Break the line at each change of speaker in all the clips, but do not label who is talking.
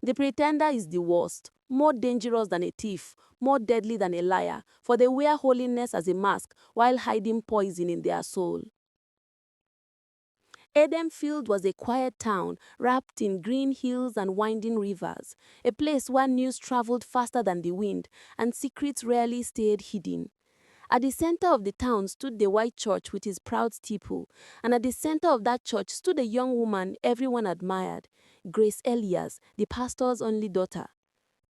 The pretender is the worst, more dangerous than a thief, more deadly than a liar, for they wear holiness as a mask while hiding poison in their soul. Edenfield was a quiet town wrapped in green hills and winding rivers, a place where news traveled faster than the wind and secrets rarely stayed hidden. At the center of the town stood the white church with its proud steeple, and at the center of that church stood a young woman everyone admired, Grace Elias, the pastor's only daughter.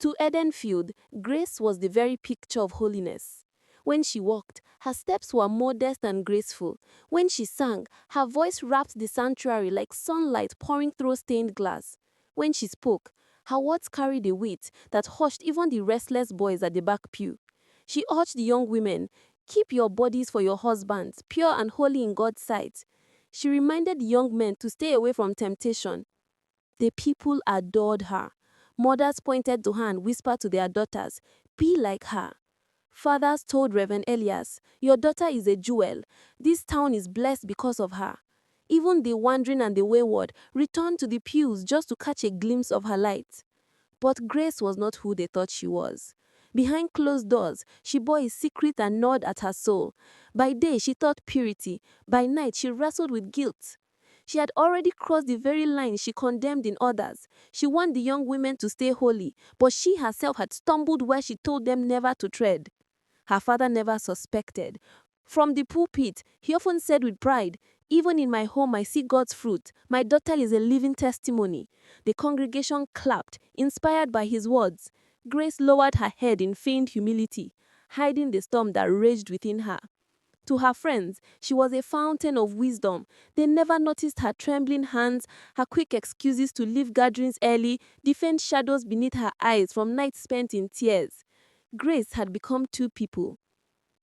To Edenfield, Grace was the very picture of holiness. When she walked, her steps were modest and graceful. When she sang, her voice wrapped the sanctuary like sunlight pouring through stained glass. When she spoke, her words carried a weight that hushed even the restless boys at the back pew. She urged the young women, "Keep your bodies for your husbands, pure and holy in God's sight." She reminded the young men to stay away from temptation. The people adored her. Mothers pointed to her and whispered to their daughters, "Be like her." Fathers told Reverend Elias, "Your daughter is a jewel. This town is blessed because of her." Even the wandering and the wayward returned to the pews just to catch a glimpse of her light. But Grace was not who they thought she was. Behind closed doors, she bore a secret and gnawed at her soul. By day, she taught purity. By night, she wrestled with guilt. She had already crossed the very line she condemned in others. She warned the young women to stay holy, but she herself had stumbled where she told them never to tread. Her father never suspected. From the pulpit, he often said with pride, "Even in my home I see God's fruit. My daughter is a living testimony." The congregation clapped, inspired by his words. Grace lowered her head in feigned humility, hiding the storm that raged within her. To her friends, she was a fountain of wisdom. They never noticed her trembling hands, her quick excuses to leave gatherings early, defend shadows beneath her eyes from nights spent in tears. Grace had become two people.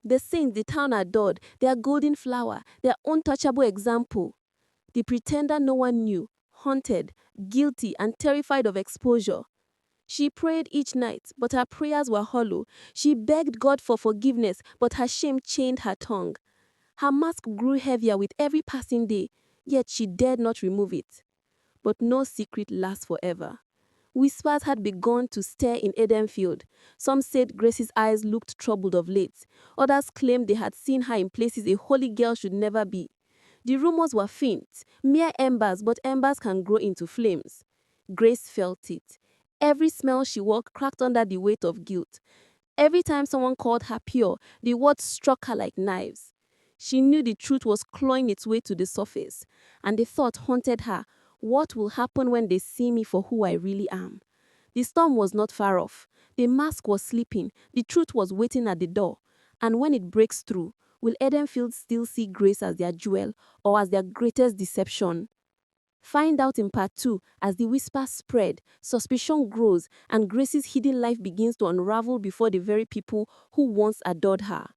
The saint the town adored, their golden flower, their untouchable example. The pretender no one knew, haunted, guilty, and terrified of exposure. She prayed each night, but her prayers were hollow. She begged God for forgiveness, but her shame chained her tongue. Her mask grew heavier with every passing day, yet she dared not remove it. But no secret lasts forever. Whispers had begun to stir in Edenfield. Some said Grace's eyes looked troubled of late. Others claimed they had seen her in places a holy girl should never be. The rumors were faint, mere embers, but embers can grow into flames. Grace felt it. Every smell she wore cracked under the weight of guilt. Every time someone called her pure, the words struck her like knives. She knew the truth was clawing its way to the surface, and the thought haunted her, what will happen when they see me for who I really am? The storm was not far off. The mask was sleeping, the truth was waiting at the door. And when it breaks through, will Edenfield still see Grace as their jewel or as their greatest deception? Find out in part 2 as the whispers spread, suspicion grows, and Grace's hidden life begins to unravel before the very people who once adored her.